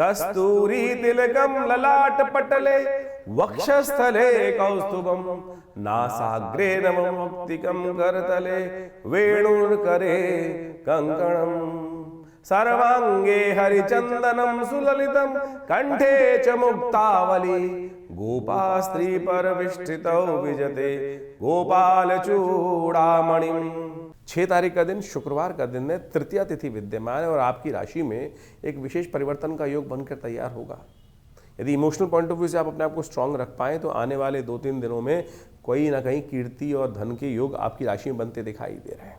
कस्तूरी तिलकम ललाट पटले वक्षस्थले कौस्तुभम नासाग्रे नमः मुक्तिकम करतले वेणुर्करे कंकणम सर्वांगे हरिचंदनम सुललितम कंठे च मुक्तावली गोपा स्त्री परविष्ठितौ विजते गोपाल चूड़ामणिम। 6 तारीख का दिन शुक्रवार का दिन है, तृतीया तिथि विद्यमान है और आपकी राशि में एक विशेष परिवर्तन का योग बनकर तैयार होगा। यदि इमोशनल पॉइंट ऑफ व्यू से आप अपने आप को स्ट्रांग रख पाएं तो आने वाले 2-3 दिनों में कोई ना कहीं कीर्ति और धन के योग आपकी राशि में बनते दिखाई दे रहे हैं।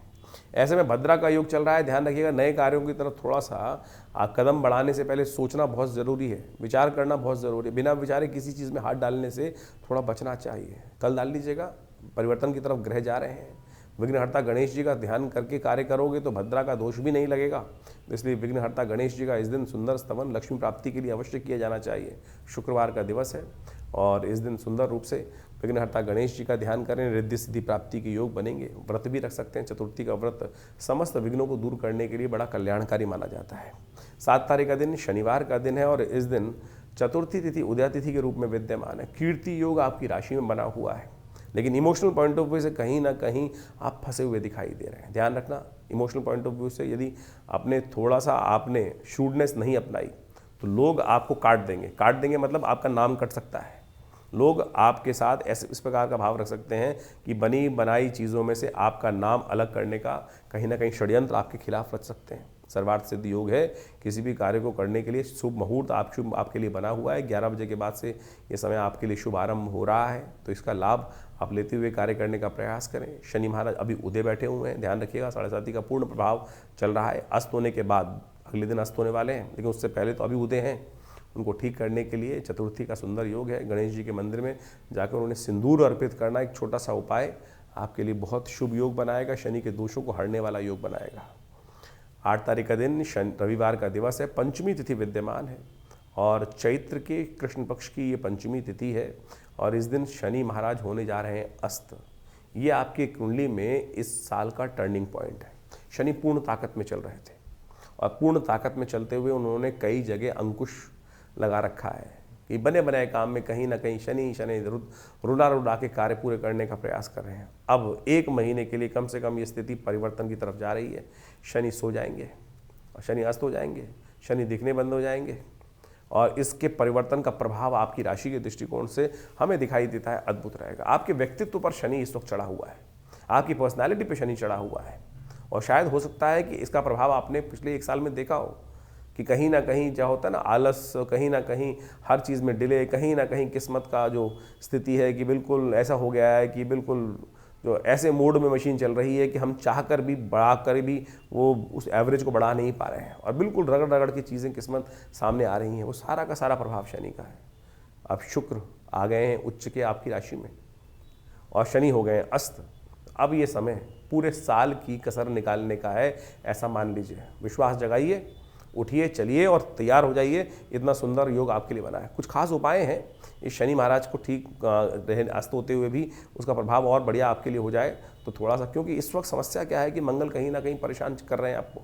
ऐसे में भद्रा का योग चल रहा है, ध्यान रखिएगा नए कार्यों की तरफ थोड़ा सा कदम बढ़ाने से पहले सोचना बहुत ज़रूरी है, विचार करना बहुत ज़रूरी है। बिना विचारे किसी चीज़ में हाथ डालने से थोड़ा बचना चाहिए। कल डाल लीजिएगा, परिवर्तन की तरफ ग्रह जा रहे हैं। विघ्नहर्ता गणेश जी का ध्यान करके कार्य करोगे तो भद्रा का दोष भी नहीं लगेगा। इसलिए विघ्नहर्ता गणेश जी का इस दिन सुंदर स्तवन लक्ष्मी प्राप्ति के लिए अवश्य किया जाना चाहिए। शुक्रवार का दिवस है और इस दिन सुंदर रूप से विघ्नहर्ता गणेश जी का ध्यान करें, रिद्धि सिद्धि प्राप्ति के योग बनेंगे। व्रत भी रख सकते हैं, चतुर्थी का व्रत समस्त विघ्नों को दूर करने के लिए बड़ा कल्याणकारी माना जाता है। 7 तारीख का दिन शनिवार का दिन है और इस दिन चतुर्थी तिथि उदया तिथि के रूप में विद्यमान है। कीर्ति योग आपकी राशि में बना हुआ है, लेकिन इमोशनल पॉइंट ऑफ व्यू से कहीं ना कहीं आप फंसे हुए दिखाई दे रहे हैं। ध्यान रखना, इमोशनल पॉइंट ऑफ व्यू से यदि आपने शूडनेस नहीं अपनाई तो लोग आपको काट देंगे मतलब आपका नाम कट सकता है। लोग आपके साथ ऐसे इस प्रकार का भाव रख सकते हैं कि बनी बनाई चीज़ों में से आपका नाम अलग करने का कहीं ना कहीं षड्यंत्र आपके खिलाफ रच सकते हैं। सर्वार्थ सिद्ध योग है, किसी भी कार्य को करने के लिए शुभ मुहूर्त आपके लिए बना हुआ है। 11 बजे के बाद से ये समय आपके लिए शुभ आरंभ हो रहा है, तो इसका लाभ आप लेते हुए कार्य करने का प्रयास करें। शनि महाराज अभी उदय बैठे हुए हैं, ध्यान रखिएगा 7:30 का पूर्ण प्रभाव चल रहा है। अस्त होने के बाद अगले दिन अस्त होने वाले हैं, लेकिन उससे पहले तो अभी उदय हैं। उनको ठीक करने के लिए चतुर्थी का सुंदर योग है। गणेश जी के मंदिर में जाकर उन्हें सिंदूर अर्पित करना एक छोटा सा उपाय आपके लिए बहुत शुभ योग बनाएगा, शनि के दोषों को हरने वाला योग बनाएगा। 8 तारीख का दिन रविवार का दिवस है, पंचमी तिथि विद्यमान है और चैत्र के कृष्ण पक्ष की ये पंचमी तिथि है और इस दिन शनि महाराज होने जा रहे हैं अस्त। ये आपकी कुंडली में इस साल का टर्निंग पॉइंट है। शनि पूर्ण ताकत में चल रहे थे और पूर्ण ताकत में चलते हुए उन्होंने कई जगह अंकुश लगा रखा है कि बने बनाए काम में कहीं ना कहीं शनि रुला के कार्य पूरे करने का प्रयास कर रहे हैं। अब 1 महीने के लिए कम से कम ये स्थिति परिवर्तन की तरफ जा रही है। शनि सो जाएंगे और शनि अस्त हो जाएंगे, शनि दिखने बंद हो जाएंगे और इसके परिवर्तन का प्रभाव आपकी राशि के दृष्टिकोण से हमें दिखाई देता है अद्भुत रहेगा। आपके व्यक्तित्व पर शनि इस वक्त चढ़ा हुआ है, आपकी पर्सनैलिटी पर शनि चढ़ा हुआ है और शायद हो सकता है कि इसका प्रभाव आपने पिछले 1 साल में देखा हो कि कहीं ना कहीं जो होता है ना आलस, कहीं ना कहीं हर चीज़ में डिले, कहीं ना कहीं किस्मत का जो स्थिति है कि बिल्कुल ऐसा हो गया है कि बिल्कुल जो ऐसे मोड में मशीन चल रही है कि हम चाहकर भी बढ़ा कर भी वो उस एवरेज को बढ़ा नहीं पा रहे हैं और बिल्कुल रगड़ रगड़ की चीज़ें किस्मत सामने आ रही हैं। वो सारा का सारा प्रभाव शनि का है। अब शुक्र आ गए हैं उच्च के आपकी राशि में और शनि हो गए हैं अस्त। अब ये समय पूरे साल की कसर निकालने का है, ऐसा मान लीजिए। विश्वास जगाइए, उठिए, चलिए और तैयार हो जाइए। इतना सुंदर योग आपके लिए बना है। कुछ खास उपाय हैं इस शनि महाराज को ठीक रहे अस्त होते हुए भी उसका प्रभाव और बढ़िया आपके लिए हो जाए तो थोड़ा सा, क्योंकि इस वक्त समस्या क्या है कि मंगल कहीं ना कहीं परेशान कर रहे हैं आपको,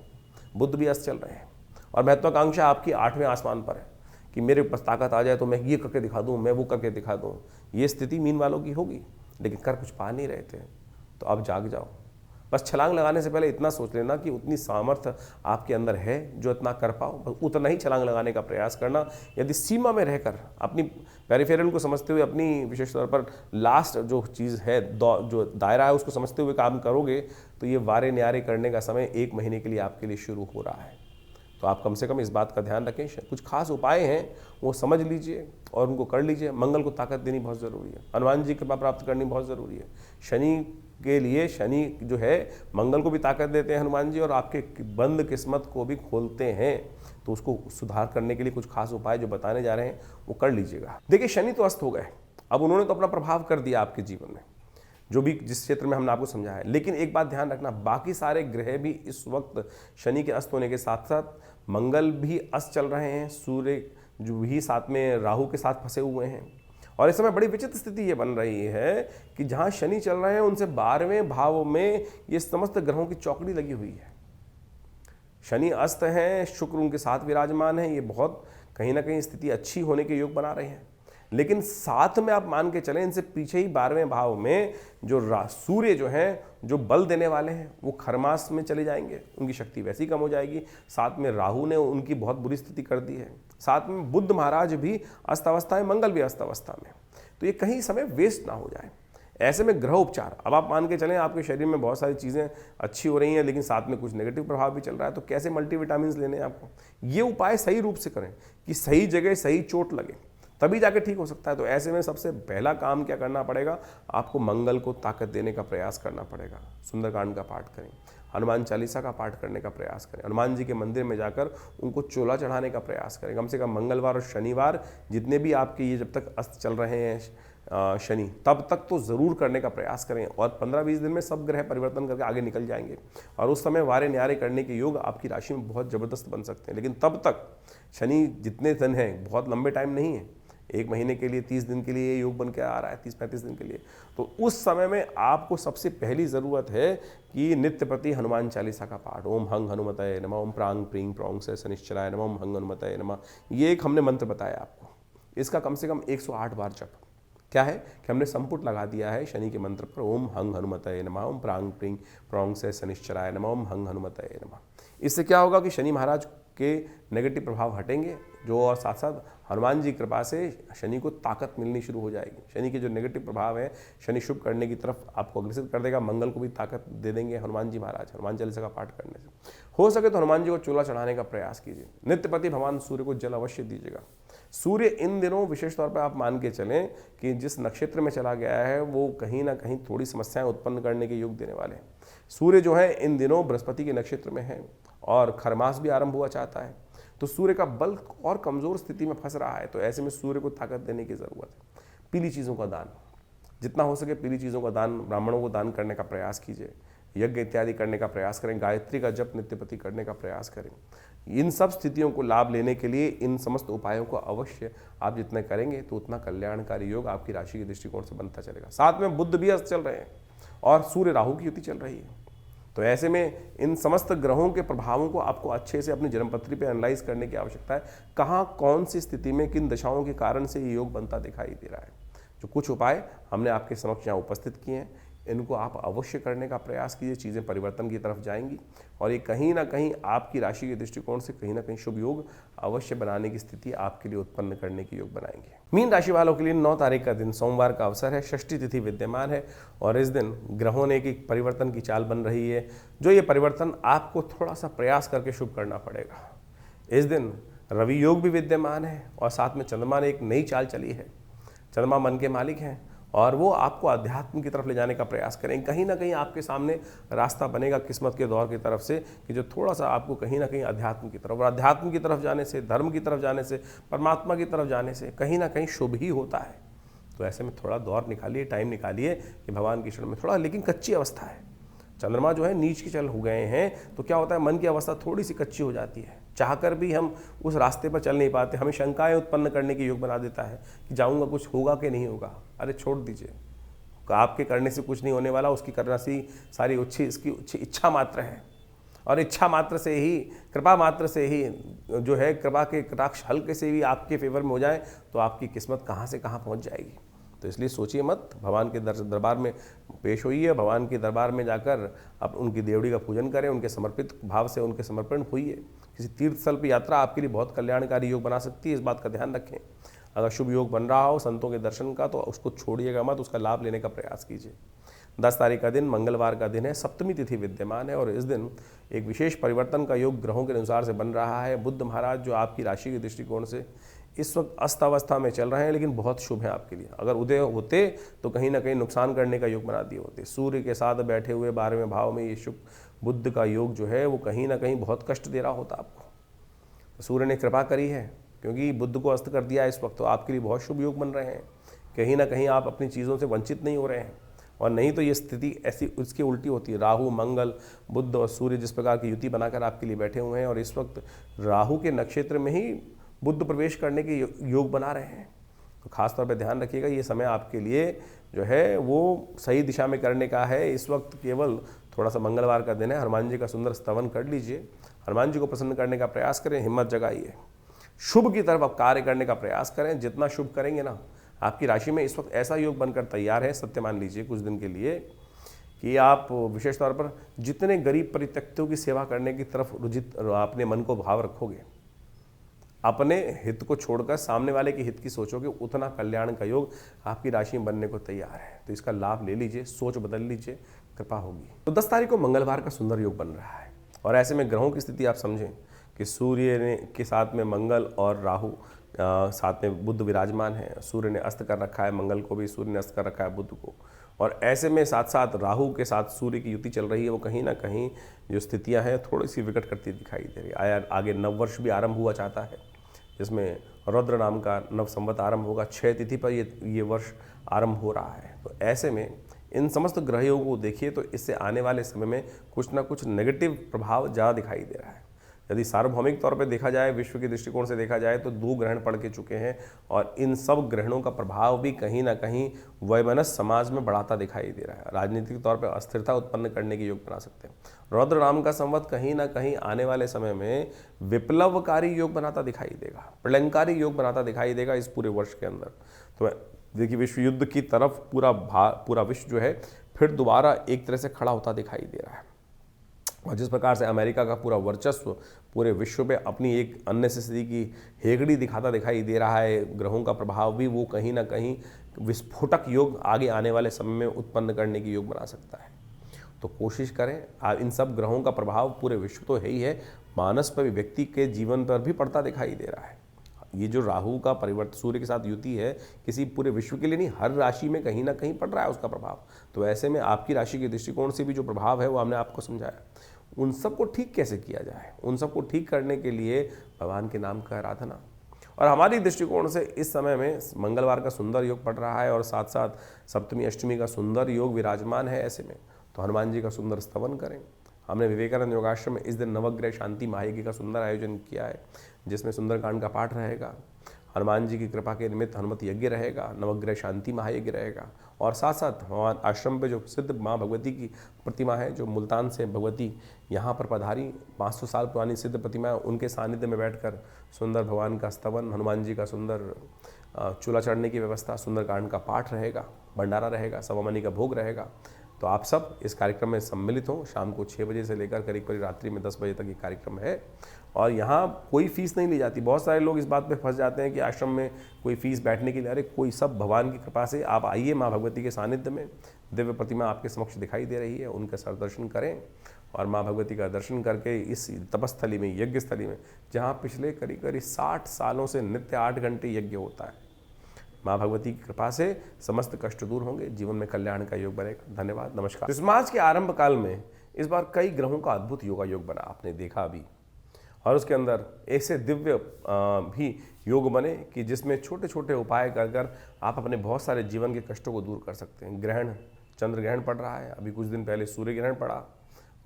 बुध भी अस्त चल रहे हैं और महत्वाकांक्षा आपकी 8वें आसमान पर है कि मेरे पास ताकत आ जाए तो मैं ये करके दिखा दूँ, मैं वो करके दिखा दूँ। ये स्थिति मीन वालों की होगी, लेकिन कर कुछ पा नहीं रहे थे, तो अब जाग जाओ। बस छलांग लगाने से पहले इतना सोच लेना कि उतनी सामर्थ्य आपके अंदर है जो इतना कर पाओ, बस उतना ही छलांग लगाने का प्रयास करना। यदि सीमा में रहकर अपनी पेरिफेरल को समझते हुए, अपनी विशेष तौर पर लास्ट जो चीज़ है, जो दायरा है, उसको समझते हुए काम करोगे तो ये वारे न्यारे करने का समय 1 महीने के लिए आपके लिए शुरू हो रहा है। तो आप कम से कम इस बात का ध्यान रखें। कुछ खास उपाय हैं वो समझ लीजिए और उनको कर लीजिए। मंगल को ताकत देनी बहुत ज़रूरी है, हनुमान जी की कृपा प्राप्त करनी बहुत ज़रूरी है। शनि के लिए शनि जो है मंगल को भी ताकत देते हैं हनुमान जी और आपके बंद किस्मत को भी खोलते हैं। तो उसको सुधार करने के लिए कुछ खास उपाय जो बताने जा रहे हैं वो कर लीजिएगा। देखिए शनि तो अस्त हो गए, अब उन्होंने तो अपना प्रभाव कर दिया आपके जीवन में, जो भी जिस क्षेत्र में हमने आपको समझाया है। लेकिन एक बात ध्यान रखना, बाकी सारे ग्रह भी इस वक्त शनि के अस्त होने के साथ साथ मंगल भी अस्त चल रहे हैं, सूर्य जो भी साथ में राहु के साथ फंसे हुए हैं और इस समय बड़ी विचित्र स्थिति ये बन रही है कि जहां शनि चल रहे हैं उनसे 12वें भाव में ये समस्त ग्रहों की चौकड़ी लगी हुई है। शनि अस्त हैं, शुक्र उनके साथ विराजमान है। ये बहुत कहीं ना कहीं स्थिति अच्छी होने के योग बना रहे हैं। लेकिन साथ में आप मान के चलें, इनसे पीछे ही 12वें भाव में जो सूर्य जो हैं, जो बल देने वाले हैं, वो खरमास में चले जाएंगे, उनकी शक्ति वैसी कम हो जाएगी। साथ में राहु ने उनकी बहुत बुरी स्थिति कर दी है। साथ में बुध महाराज भी अस्त अवस्था में, मंगल भी अस्त अवस्था में। तो ये कहीं समय वेस्ट ना हो जाए। ऐसे में ग्रह उपचार, अब आप मान के चलें आपके शरीर में बहुत सारी चीज़ें अच्छी हो रही हैं, लेकिन साथ में कुछ नेगेटिव प्रभाव भी चल रहा है, तो कैसे मल्टीविटामिन्स लेने हैं आपको। ये उपाय सही रूप से करें कि सही जगह सही चोट लगे, तभी जाके ठीक हो सकता है। तो ऐसे में सबसे पहला काम क्या करना पड़ेगा, आपको मंगल को ताकत देने का प्रयास करना पड़ेगा। सुंदरकांड का पाठ करें, हनुमान चालीसा का पाठ करने का प्रयास करें, हनुमान जी के मंदिर में जाकर उनको चोला चढ़ाने का प्रयास करें। कम से कम मंगलवार और शनिवार, जितने भी आपके ये जब तक अस्त चल रहे हैं शनि, तब तक तो ज़रूर करने का प्रयास करें। और 15-20 दिन में सब ग्रह परिवर्तन करके आगे निकल जाएंगे और उस समय वारे न्यारे करने के योग आपकी राशि में बहुत ज़बरदस्त बन सकते हैं। लेकिन तब तक शनि जितने दिन हैं, बहुत लंबे टाइम नहीं है, 1 महीने के लिए, 30 दिन के लिए योग बन के आ रहा है, 30-35 दिन के लिए। तो उस समय में आपको सबसे पहली ज़रूरत है कि नित्य प्रति हनुमान चालीसा का पाठ, ओम हंग हनुमतये नमः, ओम प्रांग प्रींग प्रौंग से शनिश्चराय नमः, ओम हंग हनुमतये नमः। ये एक हमने मंत्र बताया आपको, इसका कम से कम 108 बार जप। क्या है कि हमने संपुट लगा दिया है शनि के मंत्र पर, ओम हंग हनुमतये नमः, ओम प्रांग प्रींग प्रौंग से शनिश्चराय नमः, ओम हंग हनुमतये नमः। इससे क्या होगा कि शनि महाराज के नेगेटिव प्रभाव हटेंगे जो, और साथ साथ हनुमान जी कृपा से शनि को ताकत मिलनी शुरू हो जाएगी। शनि के जो नेगेटिव प्रभाव है, शनि शुभ करने की तरफ आपको अग्रसर कर देगा। मंगल को भी ताकत दे देंगे हनुमान जी महाराज, हनुमान चालीसा का पाठ करने से। हो सके तो हनुमान जी को चूल्हा चढ़ाने का प्रयास कीजिए। नित्यपति भगवान सूर्य को जल अवश्य दीजिएगा। सूर्य इन दिनों विशेष तौर पर आप मान के चलें कि जिस नक्षत्र में चला गया है, वो कहीं ना कहीं थोड़ी समस्याएं उत्पन्न करने के योग देने वाले हैं। सूर्य जो है इन दिनों बृहस्पति के नक्षत्र में है और खरमास भी आरंभ हुआ चाहता है, तो सूर्य का बल और कमजोर स्थिति में फंस रहा है। तो ऐसे में सूर्य को ताकत देने की जरूरत है। पीली चीज़ों का दान, जितना हो सके पीली चीज़ों का दान, ब्राह्मणों को दान करने का प्रयास कीजिए। यज्ञ इत्यादि करने का प्रयास करें, गायत्री का जप नित्यपति करने का प्रयास करें। इन सब स्थितियों को लाभ लेने के लिए इन समस्त उपायों को अवश्य आप जितने करेंगे तो उतना कल्याणकारी योग आपकी राशि के दृष्टिकोण से बनता चलेगा। साथ में बुध भी अस्त चल रहे हैं और सूर्य राहु की युति चल रही है। तो ऐसे में इन समस्त ग्रहों के प्रभावों को आपको अच्छे से अपनी जन्मपत्री पे एनालाइज करने की आवश्यकता है। कहाँ कौन सी स्थिति में किन दशाओं के कारण से ये योग बनता दिखाई दे रहा है। जो कुछ उपाय हमने आपके समक्ष यहाँ उपस्थित किए हैं, इनको आप अवश्य करने का प्रयास कीजिए। चीज़ें परिवर्तन की तरफ जाएंगी और ये कहीं ना कहीं आपकी राशि के दृष्टिकोण से कहीं ना कहीं शुभ योग अवश्य बनाने की स्थिति आपके लिए उत्पन्न करने की योग बनाएंगे। मीन राशि वालों के लिए 9 तारीख का दिन सोमवार का अवसर है। षष्ठी तिथि विद्यमान है और इस दिन ग्रहों ने एक परिवर्तन की चाल बन रही है, जो ये परिवर्तन आपको थोड़ा सा प्रयास करके शुभ करना पड़ेगा। इस दिन रवि योग भी विद्यमान है और साथ में चंद्रमा ने एक नई चाल चली है। चंद्रमा मन के मालिक हैं और वो आपको अध्यात्म की तरफ ले जाने का प्रयास करें। कहीं ना कहीं आपके सामने रास्ता बनेगा किस्मत के दौर की तरफ से कि जो थोड़ा सा आपको कहीं ना कहीं अध्यात्म की तरफ, और अध्यात्म की तरफ जाने से, धर्म की तरफ जाने से, परमात्मा की तरफ जाने से कहीं ना कहीं शुभ ही होता है। तो ऐसे में थोड़ा दौर निकालिए, टाइम निकालिए कि भगवान की शरण में थोड़ा, लेकिन कच्ची अवस्था है। चंद्रमा जो है नीच के चल हो गए हैं, तो क्या होता है, मन की अवस्था थोड़ी सी कच्ची हो जाती है। चाहकर भी हम उस रास्ते पर चल नहीं पाते, हमें शंकाएं उत्पन्न करने की योग बना देता है कि जाऊंगा, कुछ होगा कि नहीं होगा। अरे छोड़ दीजिए, आपके करने से कुछ नहीं होने वाला। उसकी करना सी सारी इसकी इच्छा मात्र है और इच्छा मात्र से ही, कृपा मात्र से ही जो है, कृपा के कटाक्ष हल्के से भी आपके फेवर में हो जाए तो आपकी किस्मत कहाँ से कहाँ पहुँच जाएगी। तो इसलिए सोचिए मत, भगवान के दरबार में पेश होइए, भगवान के दरबार में जाकर आप उनकी देवड़ी का पूजन करें, उनके समर्पित भाव से उनके समर्पण होइए। किसी तीर्थ स्थल पर यात्रा आपके लिए बहुत कल्याणकारी योग बना सकती है, इस बात का ध्यान रखें। अगर शुभ योग बन रहा हो संतों के दर्शन का, तो उसको छोड़िएगा मत, उसका लाभ लेने का प्रयास कीजिए। 10 तारीख का दिन मंगलवार का दिन है, सप्तमी तिथि विद्यमान है और इस दिन एक विशेष परिवर्तन का योग ग्रहों के अनुसार से बन रहा है। बुध महाराज जो आपकी राशि के दृष्टिकोण से इस वक्त अस्त अवस्था में चल रहे हैं, लेकिन बहुत शुभ है आपके लिए। अगर उदय होते तो कहीं ना कहीं नुकसान करने का योग बना दिए होते। सूर्य के साथ बैठे हुए 12वें भाव में ये शुभ बुध का योग जो है वो कहीं ना कहीं बहुत कष्ट दे रहा होता आपको। तो सूर्य ने कृपा करी है क्योंकि बुध को अस्त कर दिया इस वक्त, तो आपके लिए बहुत शुभ योग बन रहे हैं। कहीं ना कहीं आप अपनी चीज़ों से वंचित नहीं हो रहे हैं। और नहीं तो ये स्थिति ऐसी उसकी उल्टी होती है। राहु, मंगल, बुध और सूर्य जिस प्रकार की युति बनाकर आपके लिए बैठे हुए हैं और इस वक्त राहु के नक्षत्र में ही बुध प्रवेश करने के योग बना रहे हैं, तो खास तौर पे ध्यान रखिएगा। ये समय आपके लिए जो है वो सही दिशा में करने का है। इस वक्त केवल थोड़ा सा मंगलवार का दिन है, हनुमान जी का सुंदर स्तवन कर लीजिए, हनुमान जी को प्रसन्न करने का प्रयास करें, हिम्मत जगाइए। शुभ की तरफ आप कार्य करने का प्रयास करें। जितना शुभ करेंगे ना, आपकी राशि में इस वक्त ऐसा योग बनकर तैयार है, सत्य मान लीजिए कुछ दिन के लिए, कि आप विशेष तौर पर जितने गरीब परित्यक्तों की सेवा करने की तरफ रुचित अपने मन को भाव रखोगे, अपने हित को छोड़कर सामने वाले के हित की सोचोगे, उतना कल्याण का योग आपकी राशि में बनने को तैयार है। तो इसका लाभ ले लीजिए, सोच बदल लीजिए, कृपा होगी। तो 10 तारीख को मंगलवार का सुंदर योग बन रहा है, और ऐसे में ग्रहों की स्थिति आप समझें कि सूर्य ने के साथ में मंगल और राहु, साथ में बुध विराजमान है। सूर्य ने अस्त कर रखा है, मंगल को भी सूर्य ने अस्त कर रखा है, बुध को। और ऐसे में साथ साथ राहु के साथ सूर्य की युति चल रही है। वो कहीं ना कहीं जो स्थितियां हैं थोड़ी सी विकट करती दिखाई दे रही है। आगे नववर्ष भी आरंभ हुआ चाहता है, जिसमें रुद्र नाम का नव संवत आरंभ होगा। 6 तिथि पर ये वर्ष आरंभ हो रहा है। तो ऐसे में इन समस्त ग्रहों को देखिए तो इससे आने वाले समय में कुछ ना कुछ नेगेटिव प्रभाव ज़्यादा दिखाई दे रहा है। यदि सार्वभौमिक तौर पर देखा जाए, विश्व के दृष्टिकोण से देखा जाए, तो 2 ग्रहण पड़ के चुके हैं, और इन सब ग्रहणों का प्रभाव भी कहीं ना कहीं वैमनस्य समाज में बढ़ाता दिखाई दे रहा है। राजनीतिक तौर पर अस्थिरता उत्पन्न करने के योग बना सकते हैं। रुद्र नाम का संवत कहीं ना कहीं आने वाले समय में विप्लवकारी योग बनाता दिखाई देगा, प्रलयंकारी योग बनाता दिखाई देगा इस पूरे वर्ष के अंदर। तो देखिए, विश्व युद्ध की तरफ पूरा विश्व जो है फिर दोबारा एक तरह से खड़ा होता दिखाई दे रहा है। और जिस प्रकार से अमेरिका का पूरा वर्चस्व पूरे विश्व में अपनी एक अननेसेसरी की हेगड़ी दिखाता दिखाई दे रहा है, ग्रहों का प्रभाव भी वो कहीं ना कहीं विस्फोटक योग आगे आने वाले समय में उत्पन्न करने की योग बना सकता है। तो कोशिश करें, इन सब ग्रहों का प्रभाव पूरे विश्व तो है ही है, मानस पर भी, व्यक्ति के जीवन पर भी पड़ता दिखाई दे रहा है। ये जो राहु का परिवर्तन सूर्य के साथ युति है, किसी पूरे विश्व के लिए नहीं, हर राशि में कहीं ना कहीं पड़ रहा है उसका प्रभाव। तो ऐसे में आपकी राशि के दृष्टिकोण से भी जो प्रभाव है वो हमने आपको समझाया। उन सबको ठीक कैसे किया जाए, उन सबको ठीक करने के लिए भगवान के नाम का आराधना। और हमारी दृष्टिकोण से इस समय में मंगलवार का सुंदर योग पड़ रहा है, और साथ साथ सप्तमी अष्टमी का सुंदर योग विराजमान है। ऐसे में तो हनुमान जी का सुंदर स्तवन करें। हमने विवेकानंद योगाश्रम में इस दिन नवग्रह शांति महायज्ञ का सुंदर आयोजन किया है, जिसमें सुंदरकांड का पाठ रहेगा, हनुमान जी की कृपा के निमित्त हनुमत यज्ञ रहेगा, नवग्रह शांति महायज्ञ रहेगा, और साथ साथ हमारे आश्रम पे जो सिद्ध माँ भगवती की प्रतिमा है, जो मुल्तान से भगवती यहाँ पर पधारी, 500 साल पुरानी सिद्ध प्रतिमा है, उनके सानिध्य में बैठकर सुंदर भगवान का स्तवन, हनुमान जी का सुंदर चूल्हा चढ़ने की व्यवस्था, सुंदरकांड का पाठ रहेगा, भंडारा रहेगा, सवामनी का भोग रहेगा। तो आप सब इस कार्यक्रम में सम्मिलित हों। शाम को 6 बजे से लेकर करीब करीब रात्रि में 10 बजे तक ये कार्यक्रम है, और यहाँ कोई फीस नहीं ली जाती। बहुत सारे लोग इस बात पे फंस जाते हैं कि आश्रम में कोई फीस बैठने के लिए, अरे कोई, सब भगवान की कृपा से आप आइए, माँ भगवती के सानिध्य में दिव्य प्रतिमा आपके समक्ष दिखाई दे रही है, उनका सरदर्शन करें, और माँ भगवती का दर्शन करके इस तपस्थली में, यज्ञ स्थली में, जहाँ पिछले करीब करीब 60 सालों से नित्य 8 घंटे यज्ञ होता है, माँ भगवती की कृपा से समस्त कष्ट दूर होंगे, जीवन में कल्याण का योग बनेगा। धन्यवाद, नमस्कार। इस मास के आरंभ काल में इस बार कई ग्रहों का अद्भुत योगा योग बना, आपने देखा अभी, और उसके अंदर ऐसे दिव्य भी योग बने कि जिसमें छोटे छोटे उपाय कर कर आप अपने बहुत सारे जीवन के कष्टों को दूर कर सकते हैं। ग्रहण, चंद्र ग्रहण पड़ रहा है, अभी कुछ दिन पहले सूर्य ग्रहण पड़ा,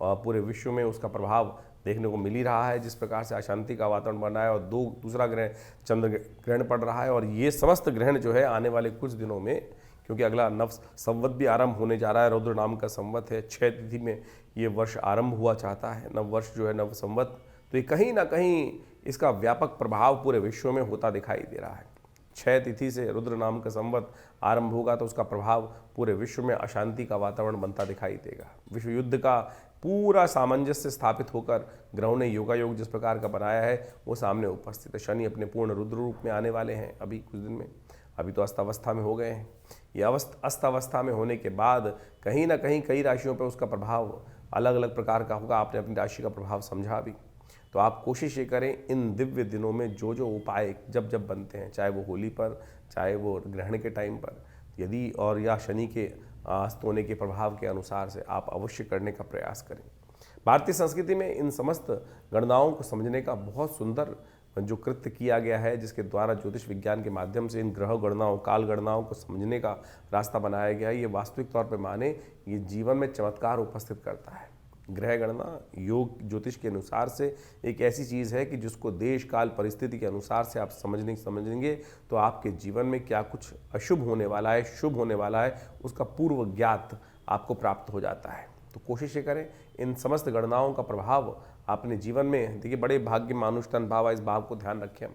और पूरे विश्व में उसका प्रभाव देखने को मिल ही रहा है, जिस प्रकार से अशांति का वातावरण बन रहा है, और दूसरा ग्रहण चंद्र ग्रहण पड़ रहा है। और ये समस्त ग्रहण जो है आने वाले कुछ दिनों में, क्योंकि अगला नव संवत भी आरंभ होने जा रहा है, रुद्र नाम का संवत है, 6 तिथि में ये वर्ष आरंभ हुआ चाहता है, नव वर्ष जो है, नव संवत। तो ये कहीं ना कहीं इसका व्यापक प्रभाव पूरे विश्व में होता दिखाई दे रहा है। 6 तिथि से रुद्र नाम का संवत आरंभ होगा तो उसका प्रभाव पूरे विश्व में अशांति का वातावरण बनता दिखाई देगा। विश्व युद्ध का पूरा सामंजस्य स्थापित होकर ग्रहों ने योगा योग जिस प्रकार का बनाया है वो सामने उपस्थित है। शनि अपने पूर्ण रुद्र रूप में आने वाले हैं अभी कुछ दिन में, अभी तो अस्थावस्था में हो गए हैं। ये अस्थावस्था में होने के बाद कहीं ना कहीं कई राशियों पर उसका प्रभाव अलग अलग प्रकार का होगा। आपने अपनी राशि का प्रभाव समझा भी, तो आप कोशिश ये करें इन दिव्य दिनों में जो जो उपाय जब जब बनते हैं, चाहे वो होली पर, चाहे वो ग्रहण के टाइम पर, यदि और या शनि के अस्त होने के प्रभाव के अनुसार से आप अवश्य करने का प्रयास करें। भारतीय संस्कृति में इन समस्त गणनाओं को समझने का बहुत सुंदर जो कृत्य किया गया है, जिसके द्वारा ज्योतिष विज्ञान के माध्यम से इन ग्रह गणनाओं, काल गणनाओं को समझने का रास्ता बनाया गया है। ये वास्तविक तौर पर माने ये जीवन में चमत्कार उपस्थित करता है। ग्रह गणना योग ज्योतिष के अनुसार से एक ऐसी चीज़ है कि जिसको देश काल परिस्थिति के अनुसार से आप समझेंगे तो आपके जीवन में क्या कुछ अशुभ होने वाला है, शुभ होने वाला है, उसका पूर्व ज्ञात आपको प्राप्त हो जाता है। तो कोशिश ये करें इन समस्त गणनाओं का प्रभाव अपने जीवन में, देखिए बड़े भाग्य मानुष तन भाव, इस भाव को ध्यान रखें।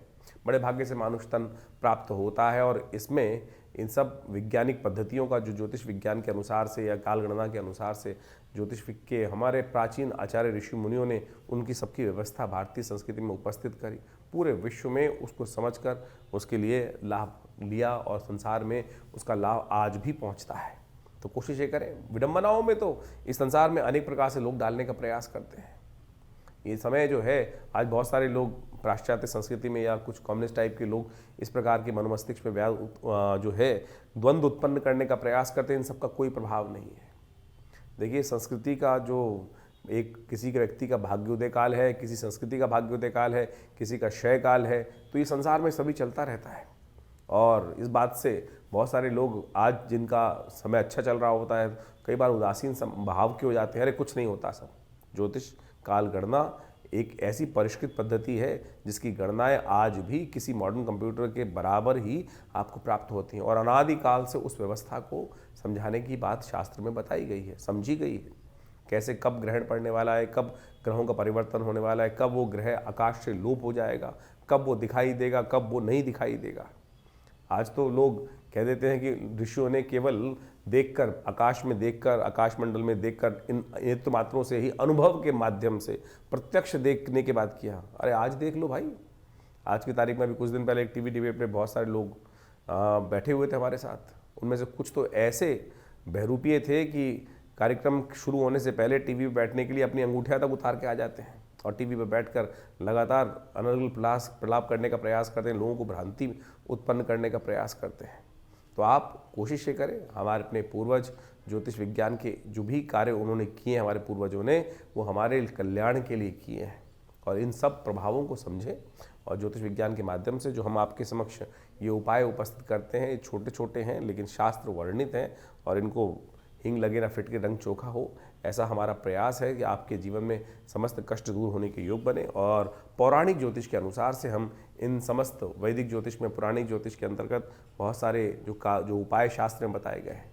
बड़े भाग्य से मानुष तन प्राप्त होता है। और इसमें इन सब वैज्ञानिक पद्धतियों का जो ज्योतिष विज्ञान के अनुसार से या कालगणना के अनुसार से ज्योतिष के हमारे प्राचीन आचार्य ऋषि मुनियों ने उनकी सबकी व्यवस्था भारतीय संस्कृति में उपस्थित करी, पूरे विश्व में उसको समझकर उसके लिए लाभ लिया और संसार में उसका लाभ आज भी पहुंचता है। तो कोशिश ये करें। विडंबनाओं में तो इस संसार में अनेक प्रकार से लोग डालने का प्रयास करते हैं। ये समय जो है, आज बहुत सारे लोग पाश्चात्य संस्कृति में या कुछ कम्युनिस्ट टाइप के लोग इस प्रकार के मनोमस्तिष्क में जो है द्वंद्व उत्पन्न करने का प्रयास करते हैं। इन सबका कोई प्रभाव नहीं है। देखिए, संस्कृति का जो एक किसी के व्यक्ति का भाग्योदय काल है, किसी संस्कृति का भाग्योदय काल है, किसी का क्षय काल है, तो ये संसार में सभी चलता रहता है। और इस बात से बहुत सारे लोग आज जिनका समय अच्छा चल रहा होता है, कई बार उदासीन भाव के हो जाते हैं। अरे कुछ नहीं होता सब। ज्योतिष काल गणना एक ऐसी परिष्कृत पद्धति है जिसकी गणनाएं आज भी किसी मॉडर्न कंप्यूटर के बराबर ही आपको प्राप्त होती हैं। और अनादिकाल से उस व्यवस्था को समझाने की बात शास्त्र में बताई गई है, समझी गई है। कैसे कब ग्रहण पड़ने वाला है, कब ग्रहों का परिवर्तन होने वाला है, कब वो ग्रह आकाश से लोप हो जाएगा, कब वो दिखाई देगा, कब वो नहीं दिखाई देगा। आज तो लोग कह देते हैं कि ऋषियों ने केवल देखकर, आकाश में देखकर, आकाश मंडल में देखकर, इन नेत्र मात्रों से ही अनुभव के माध्यम से प्रत्यक्ष देखने के बाद किया। अरे आज देख लो भाई। आज की तारीख में भी कुछ दिन पहले एक टीवी डिबेट पे बहुत सारे लोग बैठे हुए थे हमारे साथ। उनमें से कुछ तो ऐसे बहरूपिये थे कि कार्यक्रम शुरू होने से पहले टीवी पे बैठने के लिए अपनी अंगूठियां तक उतार के आ जाते हैं और टीवी पर बैठकर लगातार अनर्गल प्रलाप करने का प्रयास करते हैं, लोगों को भ्रांति उत्पन्न करने का प्रयास करते हैं। तो आप कोशिश ये करें, हमारे अपने पूर्वज ज्योतिष विज्ञान के जो भी कार्य उन्होंने किए हैं, हमारे पूर्वजों ने, वो हमारे कल्याण के लिए किए हैं। और इन सब प्रभावों को समझें और ज्योतिष विज्ञान के माध्यम से जो हम आपके समक्ष ये उपाय उपस्थित करते हैं, ये छोटे छोटे हैं लेकिन शास्त्र वर्णित हैं और इनको हिंग लगे ना फिट के रंग चोखा हो, ऐसा हमारा प्रयास है कि आपके जीवन में समस्त कष्ट दूर होने के योग बने। और पौराणिक ज्योतिष के अनुसार से हम इन समस्त वैदिक ज्योतिष में, पुराणिक ज्योतिष के अंतर्गत बहुत सारे जो उपाय शास्त्र में बताए गए हैं,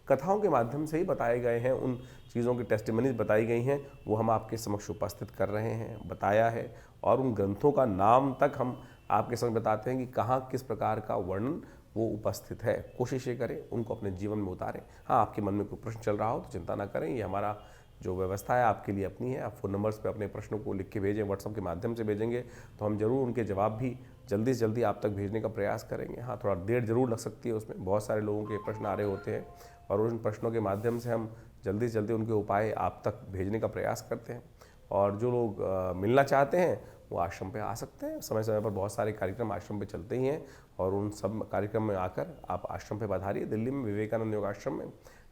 कथाओं के माध्यम से ही बताए गए हैं, उन चीज़ों की टेस्टिमनीज बताई गई हैं, वो हम आपके समक्ष उपस्थित कर रहे हैं, बताया है। और उन ग्रंथों का नाम तक हम आपके समक्ष बताते हैं कि कहाँ किस प्रकार का वर्णन वो उपस्थित है। कोशिश ये करें उनको अपने जीवन में उतारें। हाँ, आपके मन में कोई प्रश्न चल रहा हो तो चिंता ना करें, ये हमारा जो व्यवस्था है आपके लिए अपनी है। आप फ़ोन नंबर्स पे अपने प्रश्नों को लिख के भेजें, व्हाट्सएप के माध्यम से भेजेंगे तो हम जरूर उनके जवाब भी जल्दी से जल्दी आप तक भेजने का प्रयास करेंगे। हाँ, थोड़ा देर जरूर लग सकती है उसमें, बहुत सारे लोगों के प्रश्न आ रहे होते हैं और उन प्रश्नों के माध्यम से हम जल्दी से जल्दी उनके उपाय आप तक भेजने का प्रयास करते हैं। और जो लोग मिलना चाहते हैं वो आश्रम पे आ सकते हैं। समय समय पर बहुत सारे कार्यक्रम आश्रम पे चलते ही हैं और उन सब कार्यक्रम में आकर आप आश्रम पे पधारिए। दिल्ली में विवेकानंद योग आश्रम में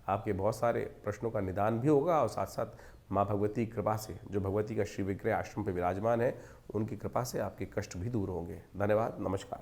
आपके बहुत सारे प्रश्नों का निदान भी होगा और साथ साथ माँ भगवती की कृपा से, जो भगवती का श्री विग्रह आश्रम पे विराजमान है, उनकी कृपा से आपके कष्ट भी दूर होंगे। धन्यवाद, नमस्कार।